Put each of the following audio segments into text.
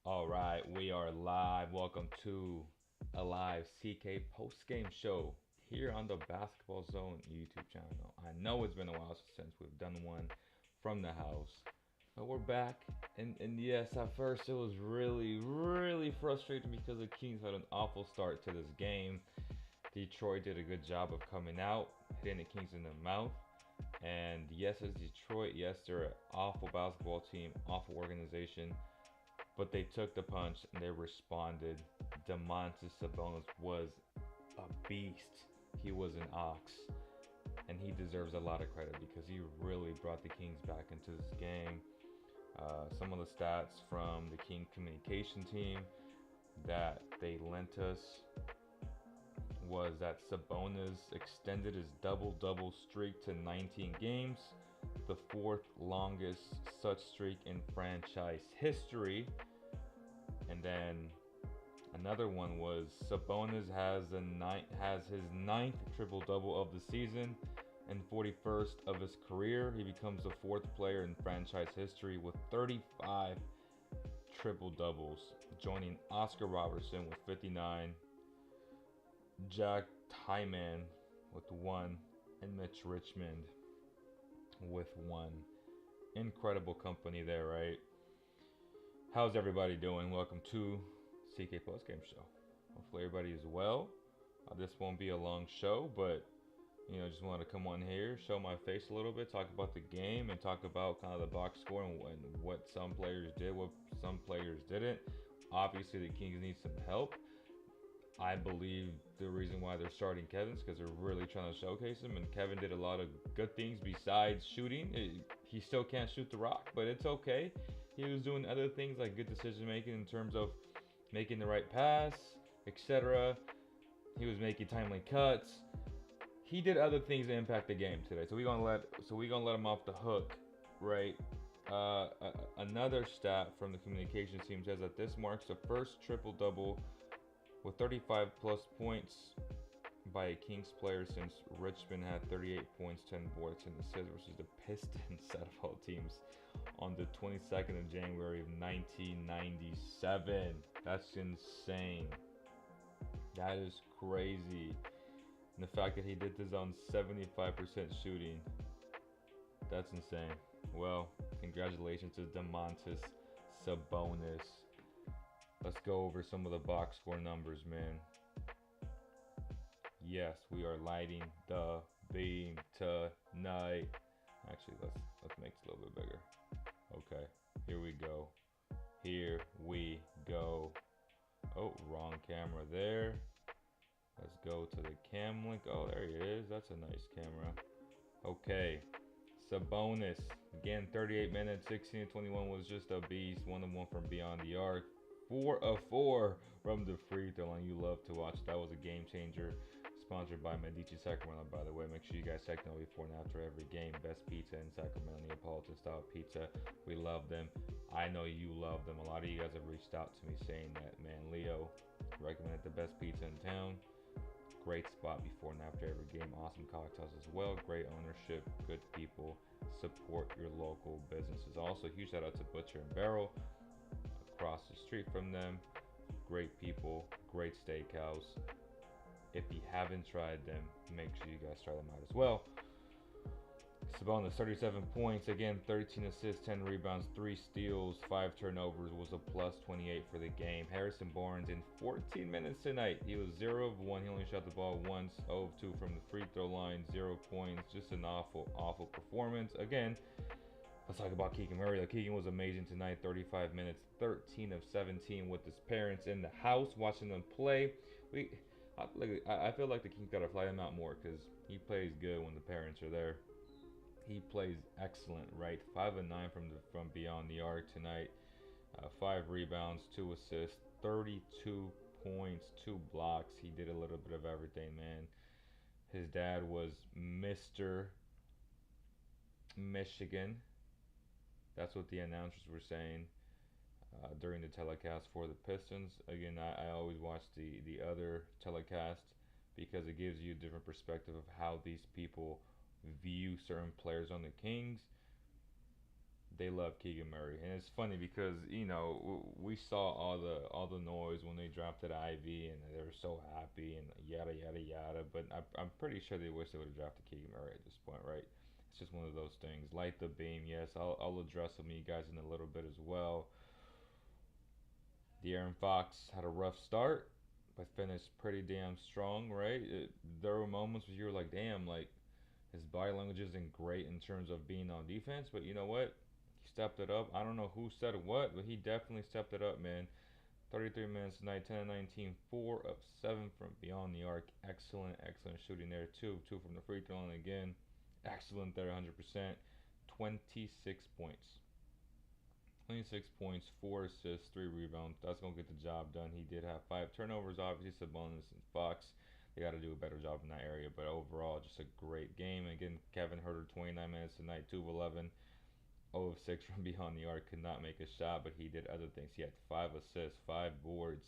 All right, we are live. Welcome to a live CK post game show here on the Basketball Zone YouTube channel. I know it's been a while since we've done one from the house, but we're back. And yes, at first it was really frustrating because the Kings had an awful start to this game. Detroit did a good job of coming out, hitting the Kings in the mouth. And yes, it's Detroit. Yes, they're an awful basketball team, awful organization, but they took the punch and they responded. Domantas Sabonis was a beast. He was an ox, and he deserves a lot of credit because he really brought the Kings back into this game. Some of the stats from the King communication team that they lent us was that Sabonis extended his double-double streak to 19 games, the fourth longest such streak in franchise history. And then another one was Sabonis has his ninth triple-double of the season and 41st of his career. He becomes the fourth player in franchise history with 35 triple-doubles, joining Oscar Robertson with 59, Jack Tyman with 1, and Mitch Richmond with 1. Incredible company there, right? How's everybody doing? Welcome to CK Postgame Show. Hopefully everybody is well. This won't be a long show, but just want to come on here, show my face a little bit, talk about the game, and talk about kind of the box score and what some players did, what some players didn't. Obviously, the Kings need some help. I believe the reason why they're starting Kevin is because they're really trying to showcase him, and Kevin did a lot of good things besides shooting. He still can't shoot the rock, but it's okay. He was doing other things like good decision making in terms of making the right pass, etc. He was making timely cuts. He did other things to impact the game today. So we're gonna let him off the hook, right? Another stat from the communications team says that this marks the first triple double with 35 plus points by a Kings player since Richmond had 38 points, 10 boards, and assists versus the Pistons out of all teams on the 22nd of January of 1997. That's insane. That is crazy. And the fact that he did this on 75% shooting, that's insane. Well, congratulations to Domantas Sabonis. Let's go over some of the box score numbers, man. Yes, we are lighting the beam tonight. Actually, let's make this a little bit bigger. Okay, here we go. Here we go. Oh, wrong camera there. Let's go to the cam link. Oh, there he is. That's a nice camera. Okay. Sabonis. Again, 38 minutes, 16 to 21 was just a beast. 1-1 from beyond the arc. 4 of 4 from the free throw line. You love to watch. That was a game changer. Sponsored by Medici Sacramento, by the way. Make sure you guys check them out before and after every game. Best pizza in Sacramento, Neapolitan style pizza. We love them. I know you love them. A lot of you guys have reached out to me saying that, man, Leo recommended the best pizza in town. Great spot before and after every game. Awesome cocktails as well. Great ownership. Good people. Support your local businesses. Also, huge shout out to Butcher and Barrel across the street from them. Great people. Great steakhouse. If you haven't tried them, make sure you guys try them out as well. Sabonis, 37 points, again 13 assists, 10 rebounds, 3 steals, 5 turnovers, was a plus 28 for the game. Harrison Barnes in 14 minutes tonight, he was 0 of 1, he only shot the ball once, 0 of 2 from the free throw line, 0 points, just an awful performance. Again, let's talk about Keegan Murray. Keegan was amazing tonight, 35 minutes, 13 of 17 with his parents in the house, watching them play. I feel like the Kings gotta fly him out more because he plays good when the parents are there. He plays excellent, right? 5 of 9 from beyond the arc tonight. 5 rebounds, 2 assists, 32 points, 2 blocks. He did a little bit of everything, man. His dad was Mr. Michigan. That's what the announcers were saying during the telecast for the Pistons. Again, I always watch the other telecast because it gives you a different perspective of how these people view certain players on the Kings. They love Keegan Murray, and it's funny because we saw all the noise when they drafted Ivy, and they were so happy and yada yada yada. But I'm pretty sure they wish they would have drafted Keegan Murray at this point, right? It's just one of those things. Light the beam, yes. I'll address some of you guys in a little bit as well. De'Aaron Fox had a rough start, but finished pretty damn strong, right? There were moments where you were like, damn, like his body language isn't great in terms of being on defense, but you know what? He stepped it up. I don't know who said what, but he definitely stepped it up, man. 33 minutes tonight, 10 and 19, 4 of 7 from beyond the arc. Excellent, excellent shooting there, too. 2 from the free throw line again. Excellent there, 100%. 26 points. 26 points, 4 assists, 3 rebounds. That's going to get the job done. He did have 5 turnovers, obviously, Sabonis and Fox. They got to do a better job in that area. But overall, just a great game. Again, Kevin Huerter, 29 minutes tonight, 2 of 11, 0 of 6 from beyond the arc. Could not make a shot, but he did other things. He had 5 assists, 5 boards.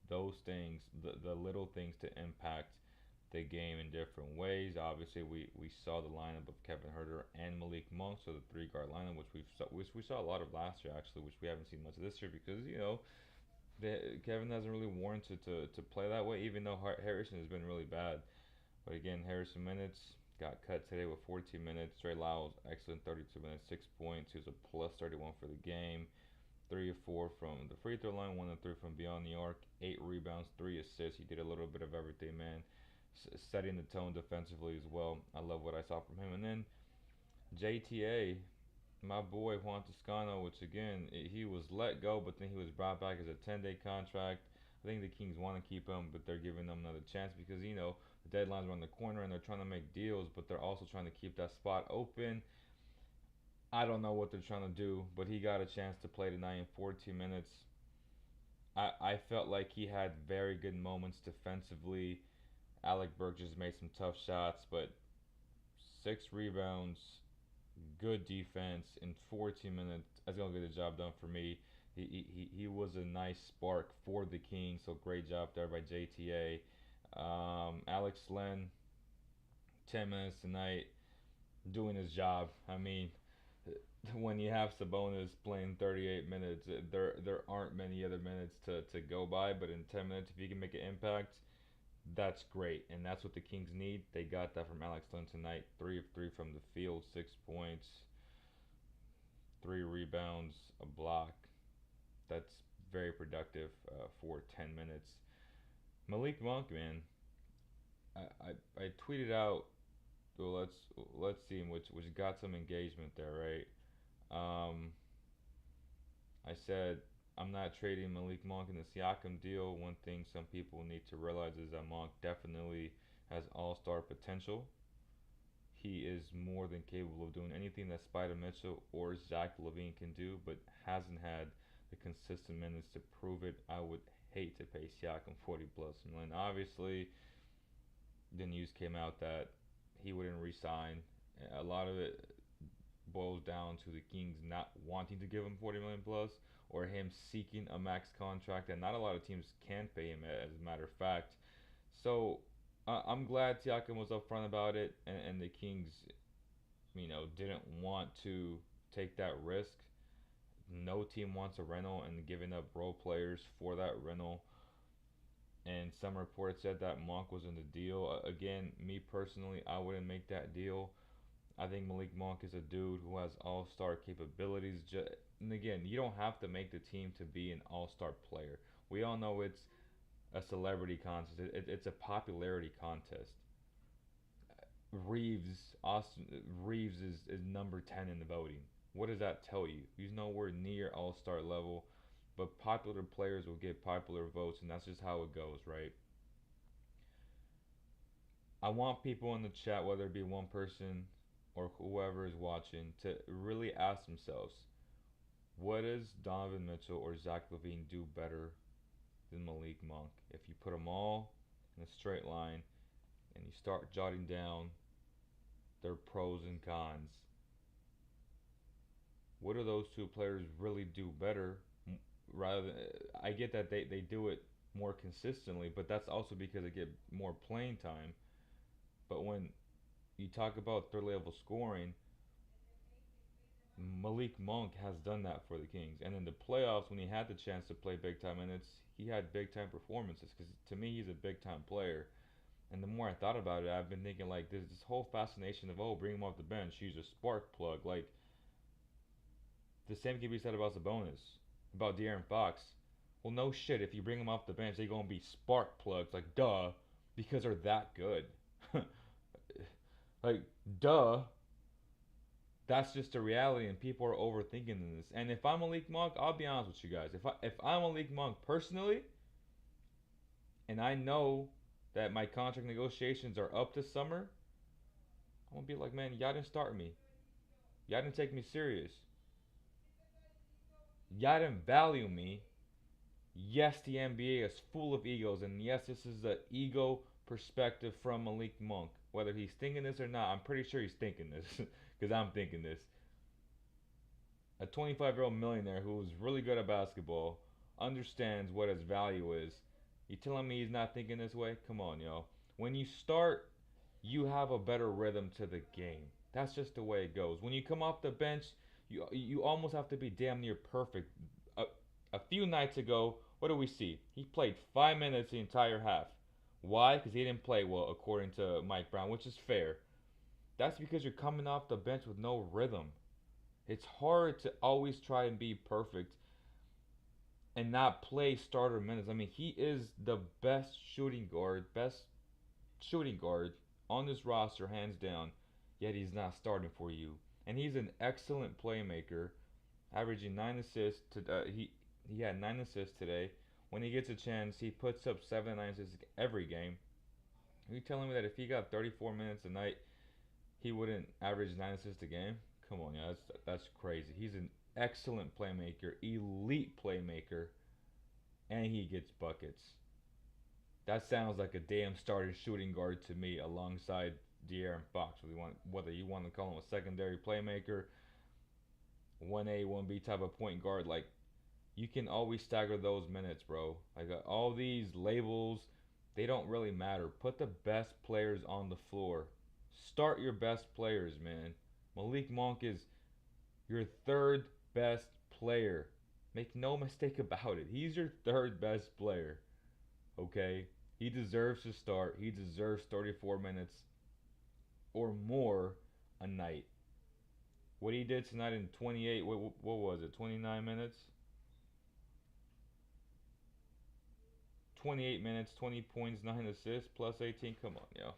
Those things, the little things to impact the game in different ways. Obviously, we saw the lineup of Kevin Herter and Malik Monk, so the three guard lineup, which we saw a lot of last year actually, which we haven't seen much of this year because Kevin hasn't really warranted to play that way, even though Harrison has been really bad. But again, Harrison minutes got cut today with 14 minutes. Trey Lyles, excellent 32 minutes, 6 points. He was a plus 31 for the game. 3 of 4 from the free throw line, 1 of 3 from beyond the arc, 8 rebounds, 3 assists. He did a little bit of everything, man. Setting the tone defensively as well. I love what I saw from him. And then JTA, my boy Juan Toscano, which again he was let go, but then he was brought back as a 10-day contract. I think the Kings want to keep him, but they're giving him another chance because the deadline's around the corner and they're trying to make deals, but they're also trying to keep that spot open. I don't know what they're trying to do, but he got a chance to play tonight in 14 minutes. I felt like he had very good moments defensively. Alec Burke just made some tough shots, but 6 rebounds, good defense in 14 minutes. That's gonna get the job done for me. He was a nice spark for the Kings, so great job there by JTA. Alex Len, 10 minutes tonight, doing his job. I mean, when you have Sabonis playing 38 minutes, there aren't many other minutes to go by. But in 10 minutes, if you can make an impact, that's great, and that's what the Kings need. They got that from Alex Len tonight. 3 of 3 from the field, 6 points, 3 rebounds, a block. That's very productive for 10 minutes. Malik Monk, man, I tweeted out. Well, let's see, which got some engagement there, right? I said I'm not trading Malik Monk in the Siakam deal. One thing some people need to realize is that Monk definitely has all-star potential. He is more than capable of doing anything that Spider Mitchell or Zach LaVine can do, but hasn't had the consistent minutes to prove it. I would hate to pay Siakam 40 plus million. Obviously, the news came out that he wouldn't resign. A lot of it boils down to the Kings not wanting to give him 40 million plus, or him seeking a max contract, and not a lot of teams can pay him, as a matter of fact. So I'm glad Siakam was upfront about it, and the Kings, didn't want to take that risk. No team wants a rental and giving up role players for that rental. And some reports said that Monk was in the deal. Again, me personally, I wouldn't make that deal. I think Malik Monk is a dude who has all-star capabilities. And again, you don't have to make the team to be an all-star player. We all know it's a celebrity contest. It's a popularity contest. Austin Reeves is number 10 in the voting. What does that tell you? He's nowhere near all-star level, but popular players will get popular votes, and that's just how it goes, right? I want people in the chat, whether it be one person or whoever is watching, to really ask themselves, what does Donovan Mitchell or Zach LaVine do better than Malik Monk? If you put them all in a straight line and you start jotting down their pros and cons, what do those two players really do better? Rather than, I get that they do it more consistently, but that's also because they get more playing time. But when you talk about third level scoring, Malik Monk has done that for the Kings. And in the playoffs, when he had the chance to play big time minutes, he had big time performances. Because to me, he's a big time player. And the more I thought about it, I've been thinking like there's this whole fascination of bring him off the bench. He's a spark plug. Like the same can be said about Sabonis, about De'Aaron Fox. Well, no shit. If you bring him off the bench, they gonna be spark plugs. Like duh, because they're that good. Like duh, that's just a reality, and people are overthinking this. And if I'm Malik Monk, I'll be honest with you guys. If I'm Malik Monk personally, and I know that my contract negotiations are up this summer, I'm gonna be like, man, y'all didn't start me. Y'all didn't take me serious. Y'all didn't value me. Yes, the NBA is full of egos, and yes, this is the ego perspective from Malik Monk. Whether he's thinking this or not, I'm pretty sure he's thinking this, because I'm thinking this. A 25-year-old millionaire who's really good at basketball understands what his value is. You telling me he's not thinking this way? Come on, yo. When you start, you have a better rhythm to the game. That's just the way it goes. When you come off the bench, you almost have to be damn near perfect. A, a few nights ago, what do we see? He played 5 minutes the entire half. Why? Because he didn't play well, according to Mike Brown, which is fair. That's because you're coming off the bench with no rhythm. It's hard to always try and be perfect and not play starter minutes. I mean, he is the best shooting guard on this roster, hands down. Yet he's not starting for you, and he's an excellent playmaker, averaging 9 assists. He had 9 assists today. When he gets a chance, he puts up 7 to 9 assists every game. Are you telling me that if he got 34 minutes a night, he wouldn't average 9 assists a game? Come on, yeah, that's crazy. He's an excellent playmaker, elite playmaker, and he gets buckets. That sounds like a damn starting shooting guard to me, alongside De'Aaron Fox. Whether you want to call him a secondary playmaker, 1A, 1B type of point guard, like you can always stagger those minutes, bro. Like all these labels, they don't really matter. Put the best players on the floor. Start your best players, man. Malik Monk is your third best player. Make no mistake about it. He's your third best player. Okay? He deserves to start. He deserves 34 minutes or more a night. What he did tonight in 28, what was it? 29 minutes? 28 minutes, 20 points, 9 assists, plus 18. Come on, yo.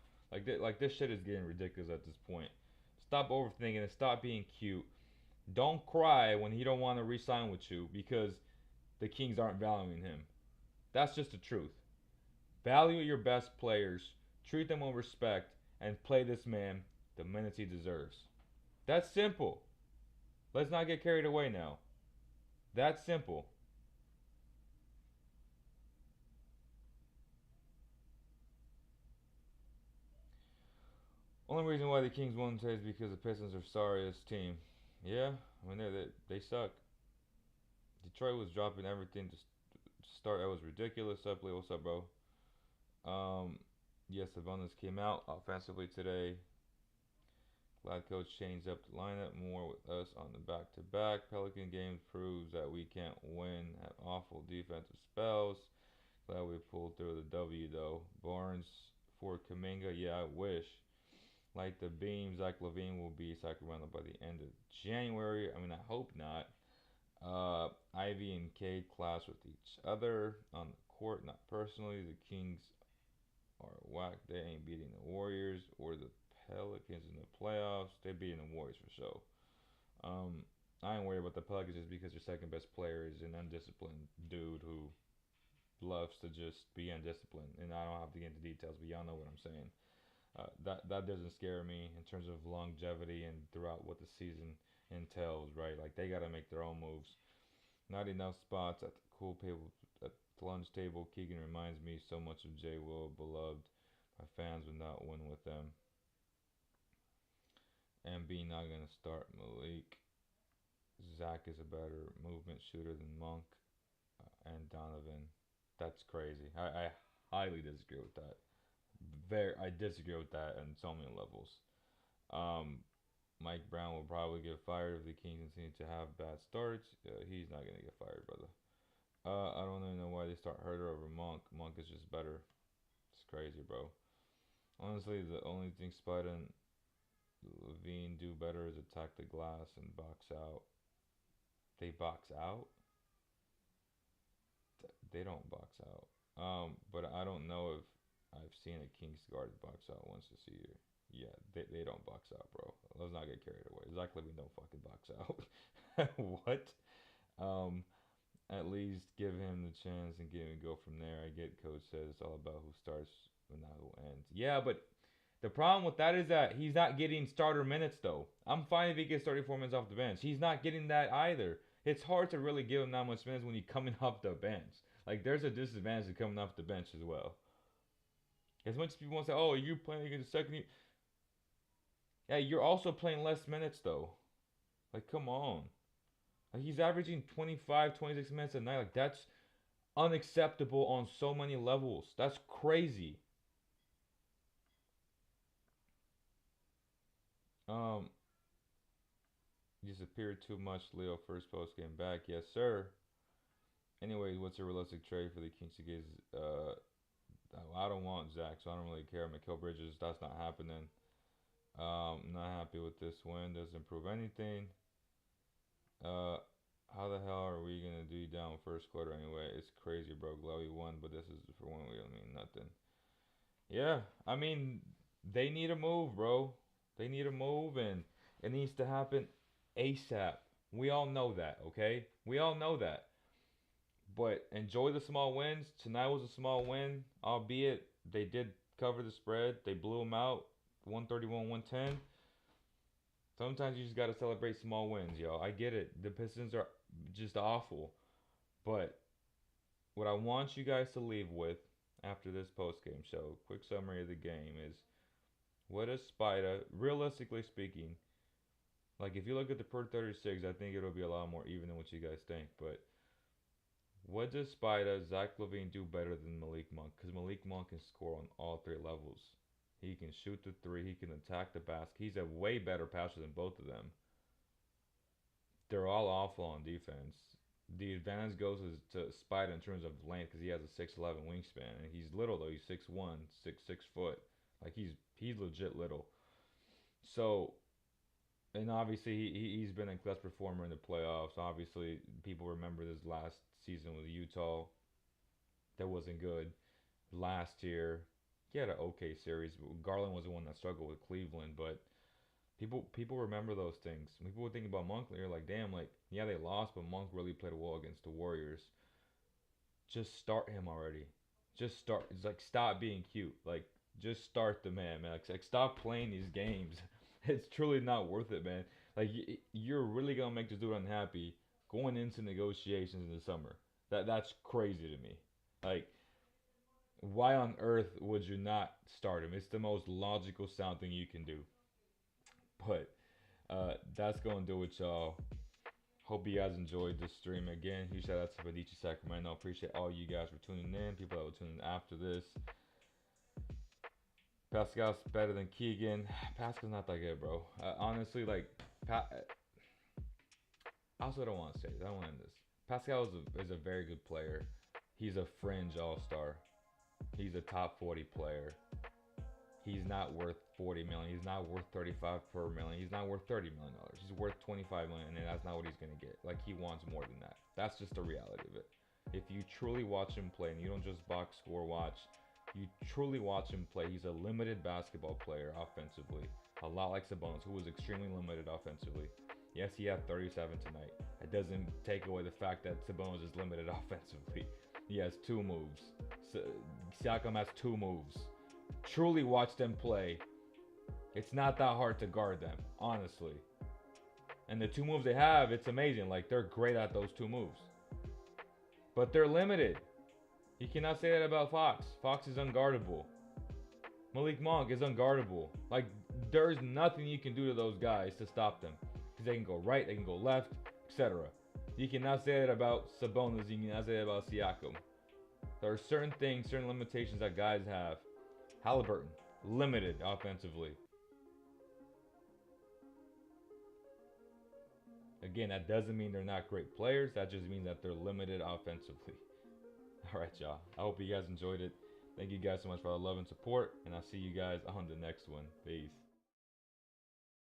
Like this shit is getting ridiculous at this point. Stop overthinking it. Stop being cute. Don't cry when he don't want to re-sign with you because the Kings aren't valuing him. That's just the truth. Value your best players, treat them with respect, and play this man the minutes he deserves. That's simple. Let's not get carried away now. That's simple. Only reason why the Kings won today is because the Pistons are sorriest team. Yeah, I mean they suck. Detroit was dropping everything to start. That was ridiculous. Up, Lee, what's up, bro? Yes, Sabonis came out offensively today. Glad coach changed up the lineup more with us on the back-to-back. Pelican games proves that we can't win. Have awful defensive spells. Glad we pulled through the W though. Barnes for Kaminga. Yeah, I wish. Like the beam, Zach Levine will be Sacramento by the end of January. I mean, I hope not. Ivy and Cade clash with each other on the court, not personally. The Kings are whack. They ain't beating the Warriors or the Pelicans in the playoffs. They beating the Warriors for sure. Um, I ain't worried about the Pelicans just because their second best player is an undisciplined dude who loves to just be undisciplined. And I don't have to get into details, but y'all know what I'm saying. That doesn't scare me in terms of longevity and throughout what the season entails, right? Like they got to make their own moves. Not enough spots at the at the lunch table. Keegan reminds me so much of Jay Will, beloved. My fans would not win with them. MB not gonna start Malik. Zach is a better movement shooter than Monk and Donovan. That's crazy. I highly disagree with that. I disagree with that on so many levels. Um, Mike Brown will probably get fired if the Kings continue to have bad starts. He's not gonna get fired, brother. I don't even know why they start Herter over Monk. Monk is just better. It's crazy, bro. Honestly, the only thing Spider and Levine do better is attack the glass and box out. They box out? They don't box out. But I don't know if I've seen a Kings guard box out once this year. Yeah, they don't box out, bro. Let's not get carried away. Zach Levine don't fucking box out. What? Um, at least give him the chance and get him go from there. I get coach says it's all about who starts and not who ends. Yeah, but the problem with that is that he's not getting starter minutes though. I'm fine if he gets 34 minutes off the bench. He's not getting that either. It's hard to really give him that much minutes when he's coming off the bench. Like there's a disadvantage to coming off the bench as well. As much as people want to say, "Oh, you're playing against the second," yeah, you're also playing less minutes though. Like, come on. Like he's averaging 25, 26 minutes a night. Like that's unacceptable on so many levels. That's crazy. Um, disappeared too much. Leo first post game back. Yes, sir. Anyways, what's a realistic trade for the Kings to get? I don't want Zach, so I don't really care. Mikal Bridges, that's not happening. Not happy with this win. Doesn't improve anything. Uh, how the hell are we gonna do down first quarter anyway? It's crazy, bro. Glowy won, but this is for one we don't mean nothing. Yeah, I mean they need a move, bro. They need a move, and it needs to happen ASAP. We all know that, okay? We all know that. But enjoy the small wins. Tonight was a small win, albeit they did cover the spread. They blew them out, 131, 110. Sometimes you just gotta celebrate small wins, yo. I get it. The Pistons are just awful, but what I want you guys to leave with after this post game show, quick summary of the game is what is Spida, realistically speaking, like if you look at the per 36, I think it'll be a lot more even than what you guys think. But what does Spida, Zach Levine do better than Malik Monk? Because Malik Monk can score on all three levels. He can shoot the three. He can attack the basket. He's a way better passer than both of them. They're all awful on defense. The advantage goes to Spida in terms of length because he has a 6'11" wingspan and he's little though. He's 6'1", 6 foot. Like he's legit little. So and obviously he's been a clutch performer in the playoffs. Obviously, people remember this last season with Utah. That wasn't good. Last year, he had an okay series. Garland was the one that struggled with Cleveland, but people remember those things. People would think about Monk. You're like, damn, like yeah, they lost, but Monk really played well against the Warriors. Just start him already. Just start. It's like stop being cute. Like just start the man, man. Like stop playing these games. It's truly not worth it, man. Like you're really gonna make this dude unhappy going into negotiations in the summer. That's crazy to me. Like why on earth would you not start him? It's the most logical sound thing you can do. But that's gonna do it, y'all. Hope you guys enjoyed this stream again. Huge shout out to Medici Sacramento. Appreciate all you guys for tuning in. People that will tune in after this. Pascal's better than Keegan. Pascal's not that good, bro. Honestly, like, I also don't want to say this. I don't want to end this. Pascal is a very good player. He's a fringe all-star. He's a top 40 player. He's not worth 40 million. He's not worth 35 per million. He's not worth 30 million dollars. He's worth 25 million, and that's not what he's gonna get. Like he wants more than that. That's just the reality of it. If you truly watch him play, and you don't just box score watch, you truly watch him play. He's a limited basketball player offensively, a lot like Sabonis, who was extremely limited offensively. Yes, he had 37 tonight. It doesn't take away the fact that Sabonis is limited offensively. He has two moves. Siakam has two moves. Truly watch them play. It's not that hard to guard them, honestly. And the two moves they have, it's amazing. Like, they're great at those two moves. But they're limited. You cannot say that about Fox. Fox is unguardable. Malik Monk is unguardable. Like, there's nothing you can do to those guys to stop them. Because they can go right, they can go left, etc. You cannot say that about Sabonis. You cannot say that about Siakam. There are certain things, certain limitations that guys have. Halliburton, limited offensively. Again, that doesn't mean they're not great players. That just means that they're limited offensively. All right, y'all. I hope you guys enjoyed it. Thank you guys so much for all the love and support, and I'll see you guys on the next one. Peace.